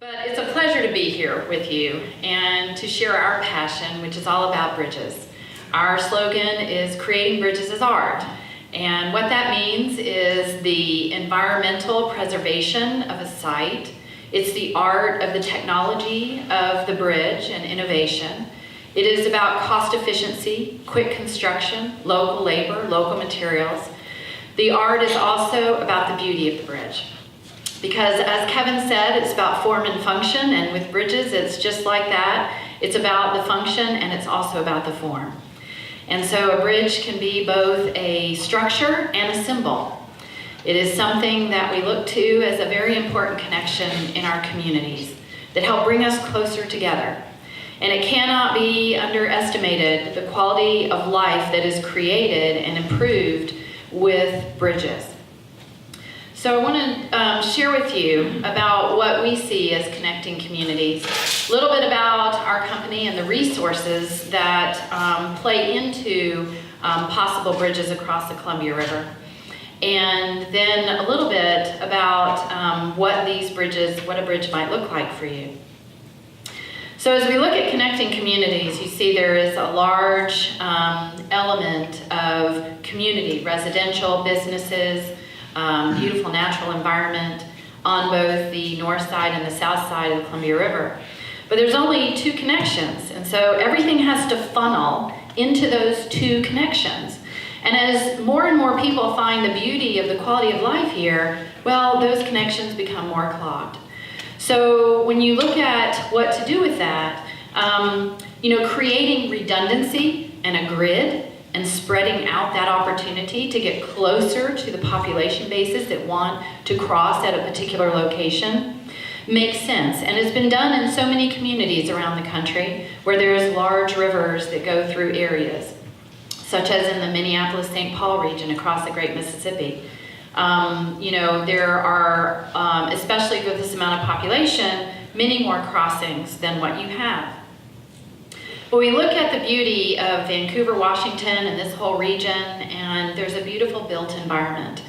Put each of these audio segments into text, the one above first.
But it's a pleasure to be here with you and to share our passion, which is all about bridges. Our slogan is creating bridges as art. And what that means is the environmental preservation of a site. It's the art of the technology of the bridge and innovation. It is about cost efficiency, quick construction, local labor, local materials. The art is also about the beauty of the bridge. Because as Kevin said, it's about form and function, and with bridges, it's just like that. It's about the function, and it's also about the form. And so a bridge can be both a structure and a symbol. It is something that we look to as a very important connection in our communities that help bring us closer together. And it cannot be underestimated, the quality of life that is created and improved with bridges. So I want to share with you about what we see as connecting communities, a little bit about our company and the resources that play into possible bridges across the Columbia River, and then a little bit about what a bridge might look like for you. So as we look at connecting communities, you see there is a large element of community, residential, businesses, beautiful natural environment on both the north side and the south side of the Columbia River. But there's only two connections, and so everything has to funnel into those two connections. And as more and more people find the beauty of the quality of life here, well, those connections become more clogged. So when you look at what to do with that, creating redundancy and a grid and spreading out that opportunity to get closer to the population bases that want to cross at a particular location makes sense. And it's been done in so many communities around the country where there's large rivers that go through areas, such as in the Minneapolis-St. Paul region across the Great Mississippi. There are, especially with this amount of population, many more crossings than what you have. But we look at the beauty of Vancouver, Washington, and this whole region, and there's a beautiful built environment.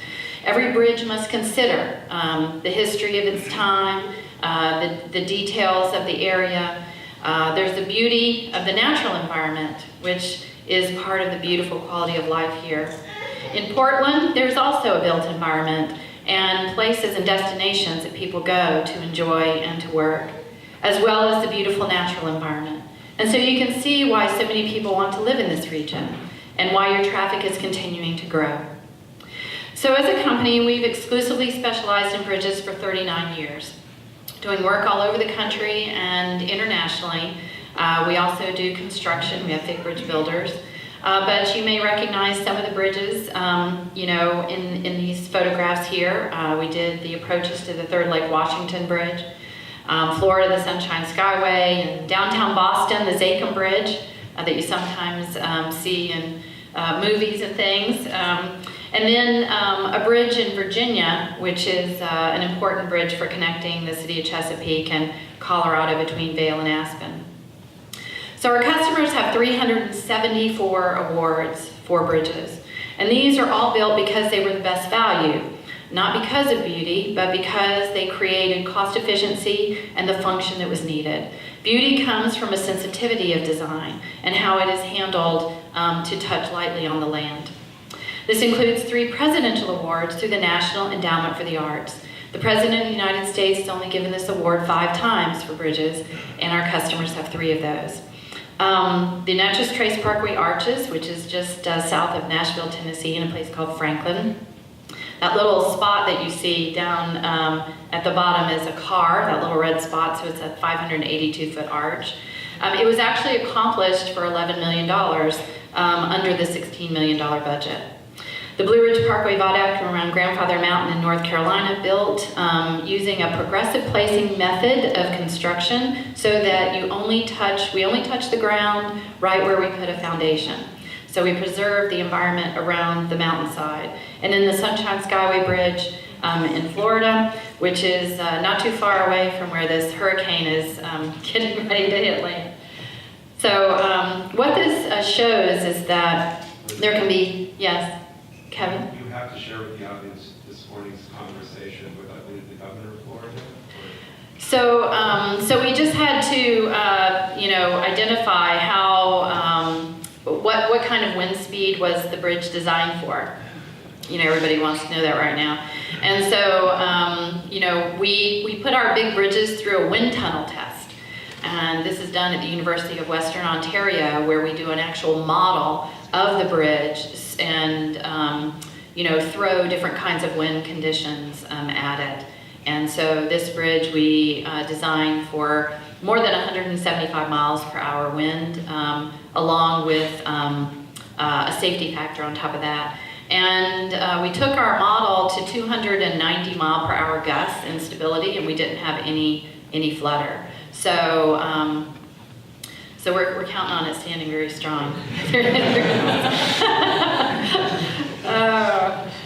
Every bridge must consider the history of its time, the details of the area. There's the beauty of the natural environment, which is part of the beautiful quality of life here. In Portland, there's also a built environment and places and destinations that people go to enjoy and to work, as well as the beautiful natural environment. And so you can see why so many people want to live in this region and why your traffic is continuing to grow. So as a company, we've exclusively specialized in bridges for 39 years, doing work all over the country and internationally. We also do construction. We have Figg bridge builders. But you may recognize some of the bridges, in these photographs here. We did the approaches to the Third Lake Washington Bridge, Florida, the Sunshine Skyway, and downtown Boston, the Zakim Bridge that you sometimes see in movies and things. And then a bridge in Virginia, which is an important bridge for connecting the city of Chesapeake and Colorado between Vail and Aspen. So our customers have 374 awards for bridges. And these are all built because they were the best value, not because of beauty, but because they created cost efficiency and the function that was needed. Beauty comes from a sensitivity of design and how it is handled to touch lightly on the land. This includes 3 presidential awards through the National Endowment for the Arts. The President of the United States has only given this award 5 times for bridges, and our customers have 3 of those. The Natchez Trace Parkway Arches, which is just south of Nashville, Tennessee, in a place called Franklin. That little spot that you see down at the bottom is a car, that little red spot, so it's a 582-foot arch. It was actually accomplished for $11 million under the $16 million budget. The Blue Ridge Parkway Viaduct around Grandfather Mountain in North Carolina, built using a progressive placing method of construction so that we only touch the ground right where we put a foundation. So we preserve the environment around the mountainside. And then the Sunshine Skyway Bridge in Florida, which is not too far away from where this hurricane is getting ready to hit land. So what this shows is that there can be, yes? Kevin? You have to share with the audience this morning's conversation with, I believe, the governor of Florida? So we just had to, identify how, what kind of wind speed was the bridge designed for. Everybody wants to know that right now. And so, we put our big bridges through a wind tunnel test. And this is done at the University of Western Ontario, where we do an actual model of the bridge and, throw different kinds of wind conditions at it. And so this bridge we designed for more than 175 miles per hour wind, along with a safety factor on top of that. And we took our model to 290 mile per hour gusts in stability, and we didn't have any flutter. So we're counting on it standing very strong.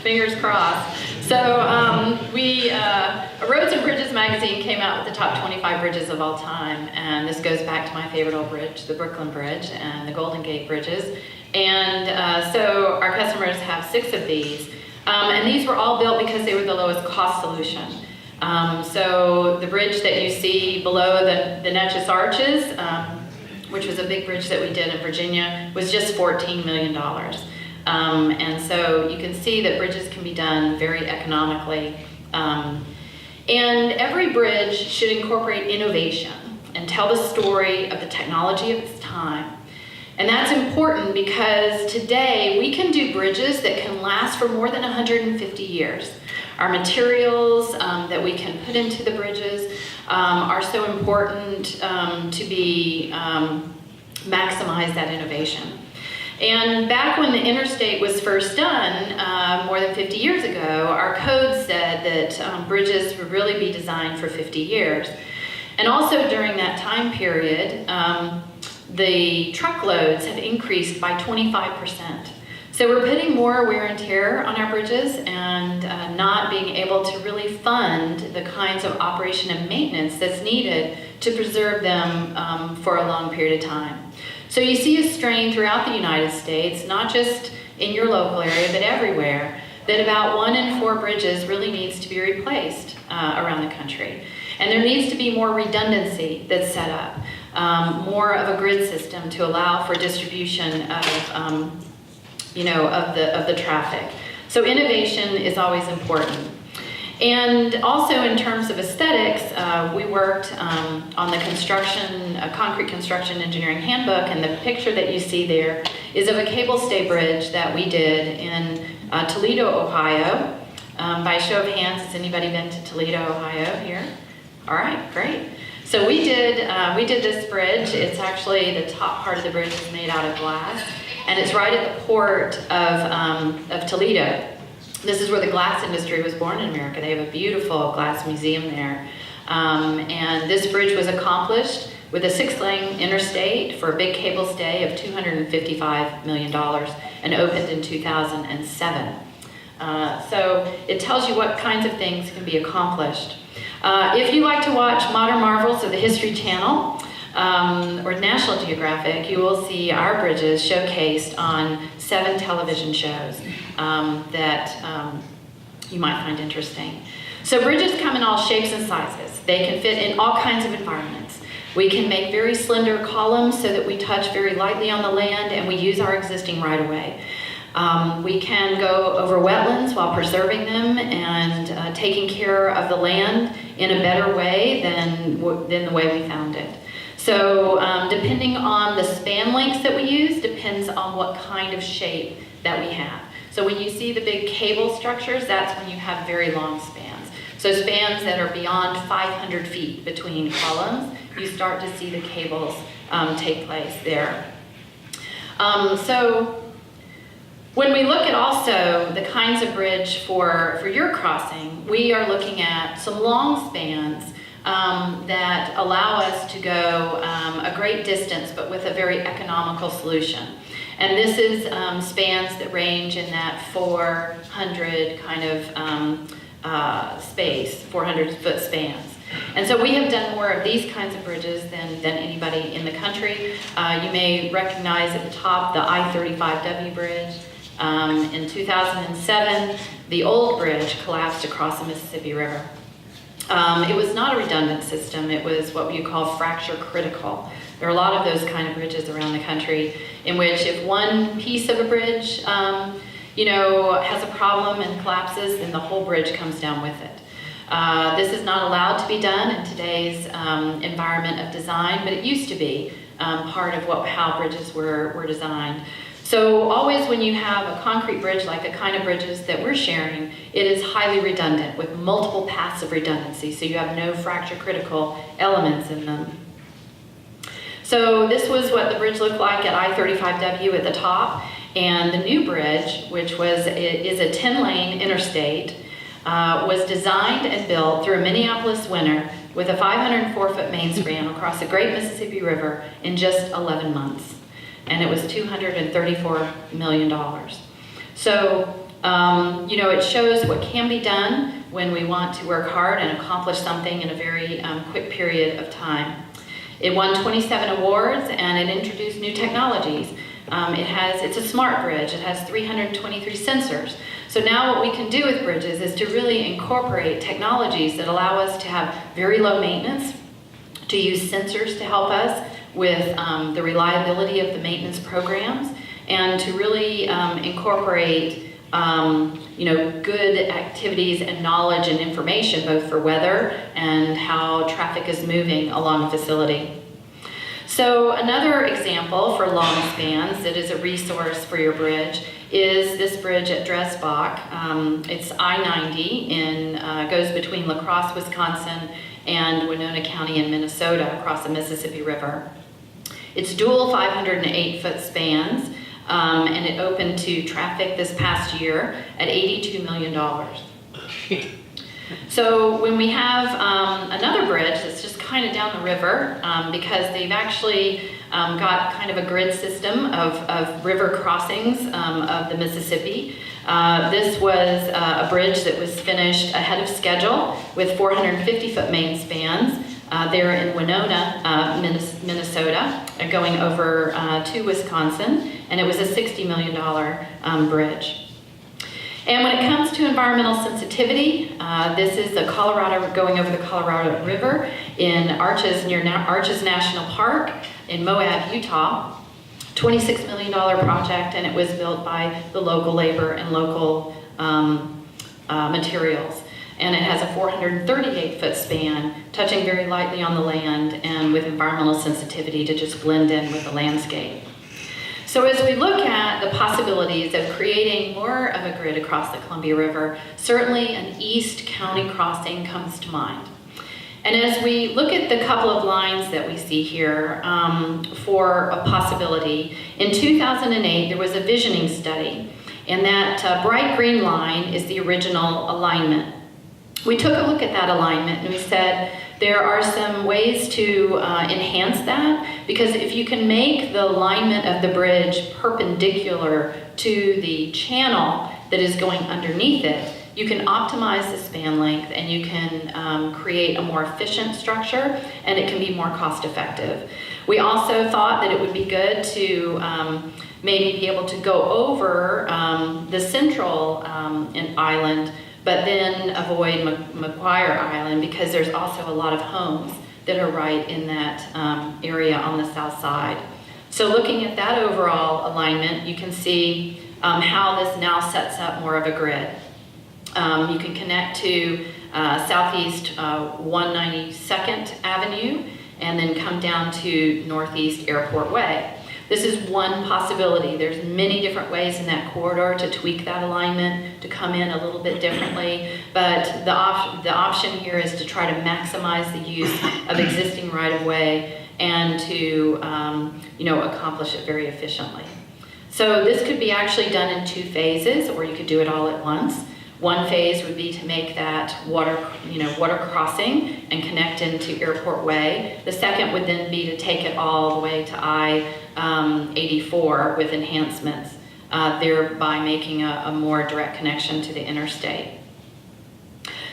Fingers crossed. So Roads and Bridges magazine came out with the top 25 bridges of all time, and this goes back to my favorite old bridge, the Brooklyn Bridge and the Golden Gate Bridges. And so our customers have 6 of these, and these were all built because they were the lowest cost solution. So the bridge that you see below the Natchez Arches, which was a big bridge that we did in Virginia, was just $14 million. And so you can see that bridges can be done very economically. And every bridge should incorporate innovation and tell the story of the technology of its time. And that's important because today we can do bridges that can last for more than 150 years. Our materials that we can put into the bridges are so important to be maximize that innovation. And back when the interstate was first done, more than 50 years ago, our code said that bridges would really be designed for 50 years. And also during that time period, the truckloads have increased by 25%. So we're putting more wear and tear on our bridges and not being able to really fund the kinds of operation and maintenance that's needed to preserve them for a long period of time. So you see a strain throughout the United States, not just in your local area, but everywhere, that about 1 in 4 bridges really needs to be replaced around the country. And there needs to be more redundancy that's set up, more of a grid system to allow for distribution of, of the traffic. So innovation is always important. And also in terms of aesthetics, we worked on the concrete construction engineering handbook, and the picture that you see there is of a cable stay bridge that we did in Toledo, Ohio. By a show of hands, has anybody been to Toledo, Ohio here? All right, great. So we did this bridge. It's actually, the top part of the bridge is made out of glass, and it's right at the port of Toledo. This is where the glass industry was born in America. They have a beautiful glass museum there. And this bridge was accomplished with a 6-lane interstate for a big cable stay of $255 million and opened in 2007. So it tells you what kinds of things can be accomplished. If you like to watch Modern Marvels of the History Channel or National Geographic, you will see our bridges showcased on 7 television shows that you might find interesting. So bridges come in all shapes and sizes. They can fit in all kinds of environments. We can make very slender columns so that we touch very lightly on the land and we use our existing right-of-way. We can go over wetlands while preserving them and taking care of the land in a better way than the way we found it. So depending on the span lengths that we use, depends on what kind of shape that we have. So when you see the big cable structures, that's when you have very long spans. So spans that are beyond 500 feet between columns, you start to see the cables take place there. So when we look at also the kinds of bridge for your crossing, we are looking at some long spans that allow us to go a great distance, but with a very economical solution. And this is spans that range in that 400 kind of space, 400-foot spans. And so we have done more of these kinds of bridges than anybody in the country. You may recognize at the top the I-35W bridge. In 2007, the old bridge collapsed across the Mississippi River. It was not a redundant system. It was what you call fracture critical. There are a lot of those kind of bridges around the country in which if one piece of a bridge, has a problem and collapses, then the whole bridge comes down with it. This is not allowed to be done in today's environment of design, but it used to be part of how bridges were designed. So always when you have a concrete bridge like the kind of bridges that we're sharing, it is highly redundant with multiple paths of redundancy, so you have no fracture critical elements in them. So this was what the bridge looked like at I-35W at the top, and the new bridge, which is a 10-lane interstate, was designed and built through a Minneapolis winter with a 504-foot main span across the Great Mississippi River in just 11 months. And it was $234 million. So, it shows what can be done when we want to work hard and accomplish something in a very quick period of time. It won 27 awards and it introduced new technologies. It's a smart bridge. It has 323 sensors. So now what we can do with bridges is to really incorporate technologies that allow us to have very low maintenance, to use sensors to help us with the reliability of the maintenance programs, and to really incorporate good activities and knowledge and information both for weather and how traffic is moving along a facility. So another example for long spans that is a resource for your bridge is this bridge at Dressbach. It's I90 goes between La Crosse, Wisconsin and Winona County in Minnesota across the Mississippi River. It's dual 508-foot spans, and it opened to traffic this past year at $82 million. So when we have another bridge that's just kind of down the river, because they've actually got kind of a grid system of river crossings of the Mississippi. This was a bridge that was finished ahead of schedule with 450-foot main spans. There in Winona, Minnesota, going over to Wisconsin, and it was a $60 million bridge. And when it comes to environmental sensitivity, this is the Colorado, going over the Colorado River in Arches, near Arches National Park in Moab, Utah. $26 million project, and it was built by the local labor and local materials. And it has a 438-foot span, touching very lightly on the land and with environmental sensitivity to just blend in with the landscape. So as we look at the possibilities of creating more of a grid across the Columbia River, certainly an East County crossing comes to mind. And as we look at the couple of lines that we see here for a possibility, in 2008 there was a visioning study, and that bright green line is the original alignment. We took a look at that alignment and we said there are some ways to enhance that, because if you can make the alignment of the bridge perpendicular to the channel that is going underneath it, you can optimize the span length and you can create a more efficient structure, and it can be more cost effective. We also thought that it would be good to maybe be able to go over the central island, but then avoid McGuire Island, because there's also a lot of homes that are right in that area on the south side. So looking at that overall alignment, you can see how this now sets up more of a grid. You can connect to Southeast 192nd Avenue and then come down to Northeast Airport Way. This is one possibility. There's many different ways in that corridor to tweak that alignment, to come in a little bit differently, but the option here is to try to maximize the use of existing right-of-way and to accomplish it very efficiently. So this could be actually done in 2 phases, or you could do it all at once. One phase would be to make that water crossing and connect into Airport Way. The second would then be to take it all the way to I-84 with enhancements, thereby making a more direct connection to the interstate.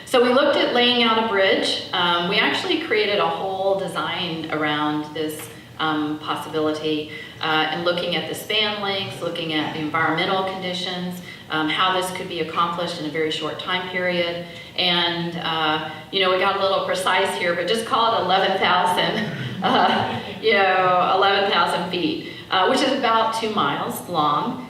So we looked at laying out a bridge. We actually created a whole design around this possibility, and looking at the span lengths, looking at the environmental conditions, how this could be accomplished in a very short time period. And, we got a little precise here, but just call it 11,000, 11,000 feet, which is about 2 miles long,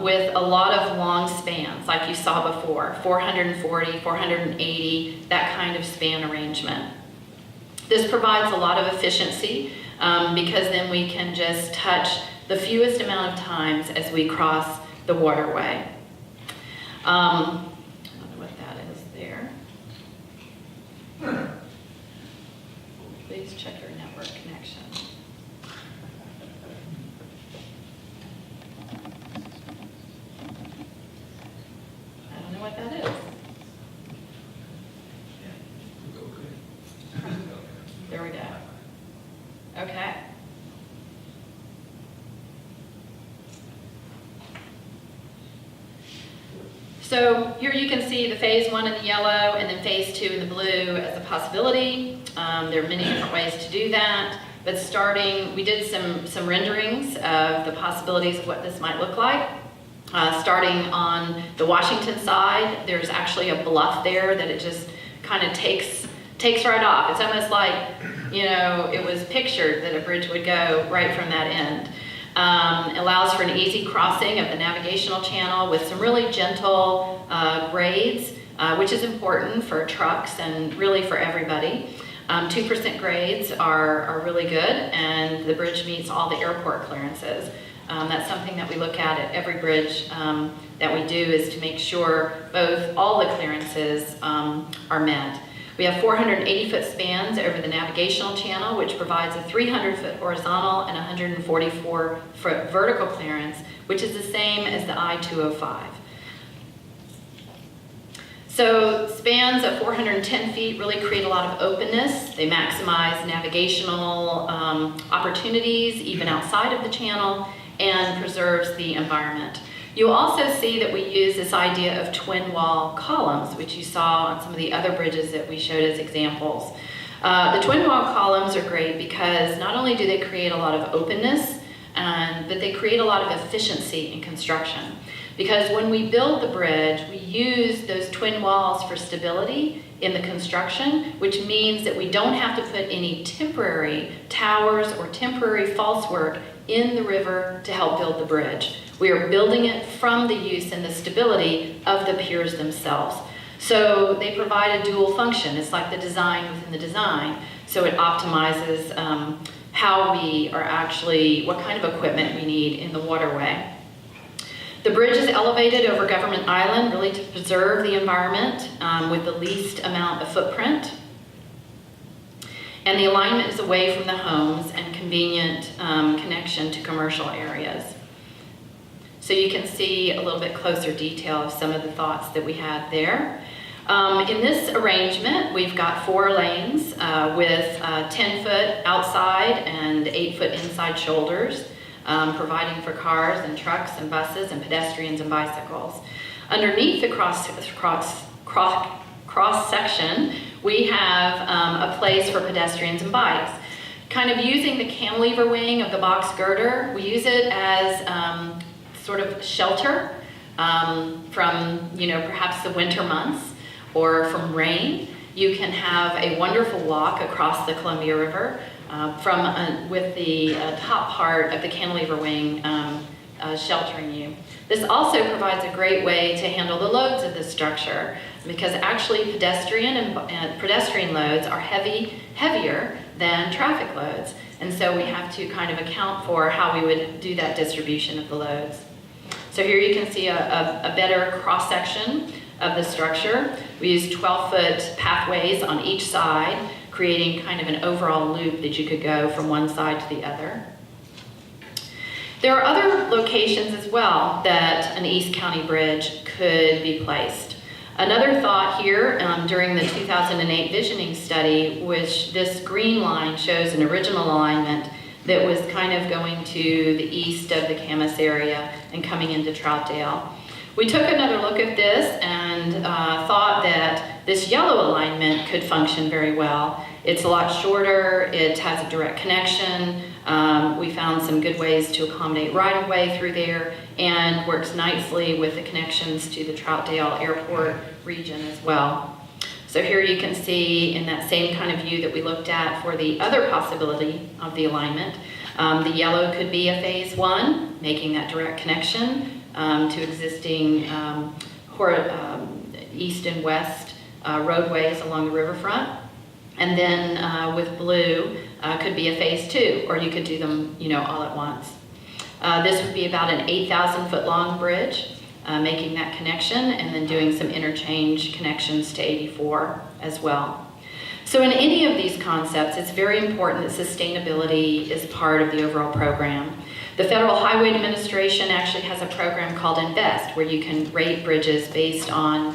with a lot of long spans, like you saw before, 440, 480, that kind of span arrangement. This provides a lot of efficiency, because then we can just touch the fewest amount of times as we cross the waterway. I don't know what that is there. Please check your network connection. I don't know what that is. There we go. Okay. So here you can see the phase 1 in the yellow and then phase 2 in the blue as a possibility. There are many different ways to do that, but we did some renderings of the possibilities of what this might look like. Starting on the Washington side, there's actually a bluff there that it just kind of takes right off. It's almost like, it was pictured that a bridge would go right from that end. Allows for an easy crossing of the navigational channel with some really gentle grades, which is important for trucks and really for everybody. 2% grades are really good, and the bridge meets all the airport clearances. That's something that we look at every bridge that we do, is to make sure all the clearances are met. We have 480-foot spans over the navigational channel, which provides a 300-foot horizontal and 144-foot vertical clearance, which is the same as the I-205. So spans of 410 feet really create a lot of openness. They maximize navigational opportunities even outside of the channel, and preserves the environment. You'll also see that we use this idea of twin wall columns, which you saw on some of the other bridges that we showed as examples. The twin wall columns are great because not only do they create a lot of openness, but they create a lot of efficiency in construction. Because when we build the bridge, we use those twin walls for stability in the construction, which means that we don't have to put any temporary towers or temporary false work in the river to help build the bridge. We are building it from the use and the stability of the piers themselves. So they provide a dual function. It's like the design within the design. So it optimizes how we are what kind of equipment we need in the waterway. The bridge is elevated over Government Island, really to preserve the environment with the least amount of footprint. And the alignment is away from the homes and convenient connection to commercial areas. So you can see a little bit closer detail of some of the thoughts that we had there. In this arrangement, we've got 4 lanes with 10-foot outside and 8-foot inside shoulders, providing for cars and trucks and buses and pedestrians and bicycles. Underneath the cross section, we have a place for pedestrians and bikes. Kind of using the cantilever wing of the box girder, we use it as sort of shelter from, perhaps the winter months or from rain. You can have a wonderful walk across the Columbia River with the top part of the cantilever wing sheltering you. This also provides a great way to handle the loads of this structure, because actually pedestrian loads are heavier than traffic loads. And so we have to kind of account for how we would do that distribution of the loads. So here you can see a better cross-section of the structure. We use 12-foot pathways on each side, creating kind of an overall loop that you could go from one side to the other. There are other locations as well that an East County bridge could be placed. Another thought here during the 2008 visioning study, which this green line shows an original alignment that was kind of going to the east of the Camas area and coming into Troutdale. We took another look at this and thought that this yellow alignment could function very well. It's a lot shorter, it has a direct connection. We found some good ways to accommodate right-of-way through there, and works nicely with the connections to the Troutdale Airport region as well. So here you can see in that same kind of view that we looked at for the other possibility of the alignment, the yellow could be a phase 1, making that direct connection to existing east and west roadways along the riverfront. And then with blue could be a phase 2, or you could do them, all at once. This would be about an 8,000-foot long bridge, making that connection, and then doing some interchange connections to 84 as well. So in any of these concepts, it's very important that sustainability is part of the overall program. The Federal Highway Administration actually has a program called INVEST, where you can rate bridges based on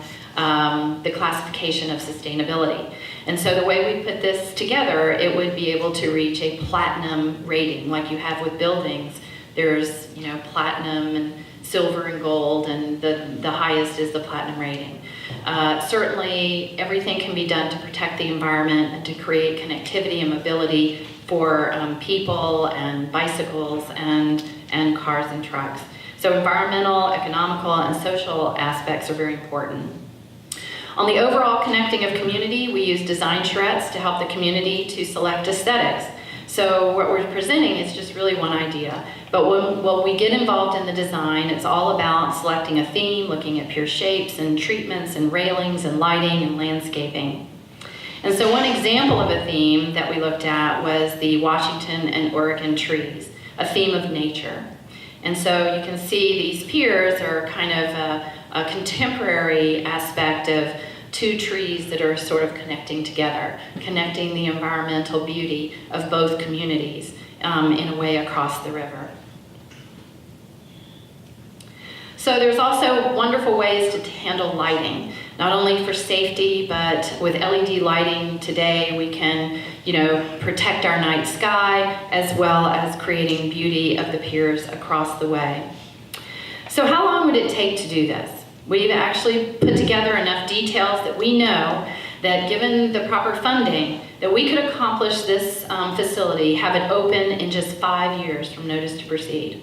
the classification of sustainability. And so the way we put this together, it would be able to reach a platinum rating, like you have with buildings. There's, platinum and silver and gold, and the highest is the platinum rating. Certainly, everything can be done to protect the environment and to create connectivity and mobility for people and bicycles and cars and trucks. So environmental, economical, and social aspects are very important. On the overall connecting of community, we use design charrettes to help the community to select aesthetics. So what we're presenting is just really one idea. But when we get involved in the design, it's all about selecting a theme, looking at pure shapes and treatments and railings and lighting and landscaping. And so one example of a theme that we looked at was the Washington and Oregon trees, a theme of nature. And so you can see these piers are kind of a contemporary aspect of two trees that are sort of connecting together, connecting the environmental beauty of both communities in a way across the river. So there's also wonderful ways to handle lighting, not only for safety, but with LED lighting today, we can, protect our night sky as well as creating beauty of the piers across the way. So how long would it take to do this? We've actually put together enough details that we know that given the proper funding, that we could accomplish this facility, have it open in just 5 years from notice to proceed.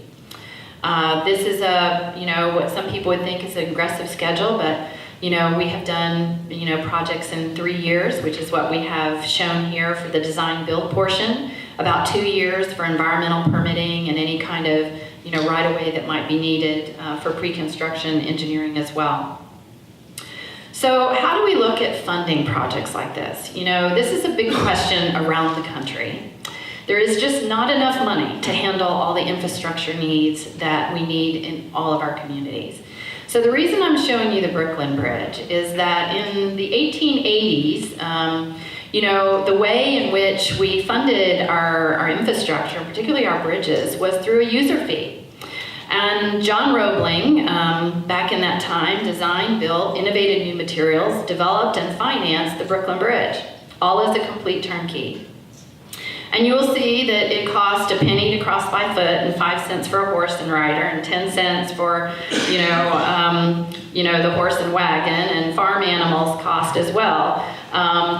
This is what some people would think is an aggressive schedule, but we have done, projects in 3 years, which is what we have shown here for the design build portion, about 2 years for environmental permitting and any kind of right-of-way that might be needed for pre-construction engineering as well. So how do we look at funding projects like this? This is a big question around the country. There is just not enough money to handle all the infrastructure needs that we need in all of our communities. So the reason I'm showing you the Brooklyn Bridge is that in the 1880s, the way in which we funded our infrastructure, particularly our bridges, was through a user fee. And John Roebling, back in that time, designed, built, innovated new materials, developed and financed the Brooklyn Bridge, all as a complete turnkey. And you will see that it cost a penny to cross by foot, and 5 cents for a horse and rider, and 10 cents for, the horse and wagon, and farm animals cost as well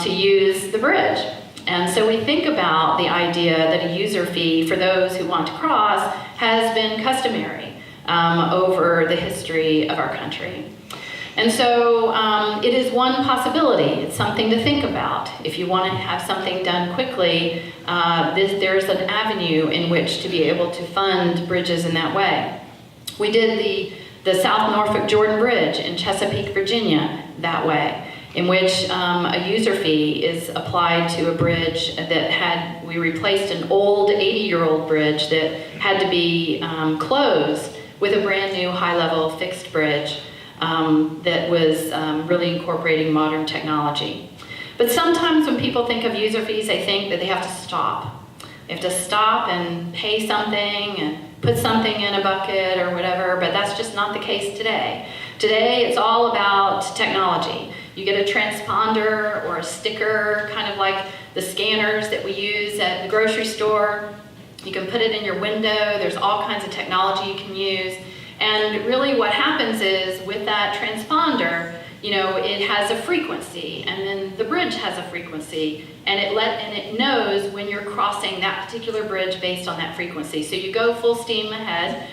to use the bridge. And so we think about the idea that a user fee for those who want to cross has been customary over the history of our country. And so it is one possibility. It's something to think about. If you want to have something done quickly, there's an avenue in which to be able to fund bridges in that way. We did the South Norfolk Jordan Bridge in Chesapeake, Virginia that way, in which a user fee is applied to a bridge that we replaced an old 80-year-old bridge that had to be closed with a brand new high-level fixed bridge that was really incorporating modern technology. But sometimes when people think of user fees, they think that they have to stop. They have to stop and pay something and put something in a bucket or whatever, but that's just not the case today. Today, it's all about technology. You get a transponder or a sticker, kind of like the scanners that we use at the grocery store. You can put it in your window. There's all kinds of technology you can use. And really what happens is with that transponder, it has a frequency, and then the bridge has a frequency, and it knows when you're crossing that particular bridge based on that frequency. So you go full steam ahead.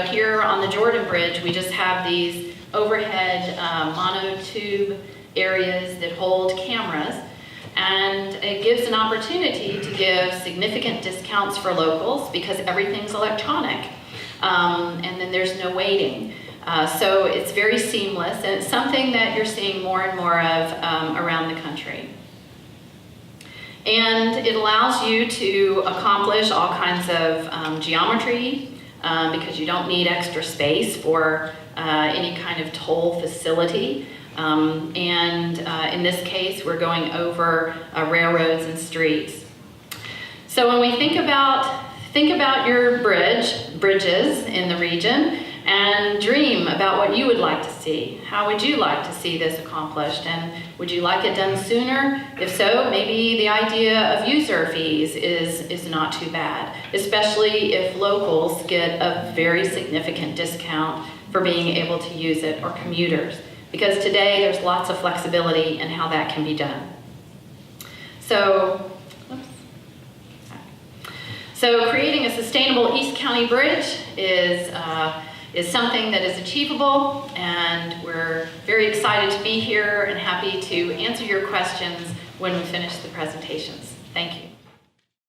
Here on the Jordan Bridge, we just have these overhead monotube areas that hold cameras, and it gives an opportunity to give significant discounts for locals because everything's electronic, and then there's no waiting. So it's very seamless, and it's something that you're seeing more and more of around the country. And it allows you to accomplish all kinds of geometry because you don't need extra space for any kind of toll facility. In this case, we're going over railroads and streets. So when we think about your bridges in the region, and dream about what you would like to see. How would you like to see this accomplished? And would you like it done sooner? If so, maybe the idea of user fees is not too bad, especially if locals get a very significant discount for being able to use it, or commuters, because today there's lots of flexibility in how that can be done. So creating a sustainable East County bridge is something that is achievable, and we're very excited to be here and happy to answer your questions when we finish the presentations. Thank you.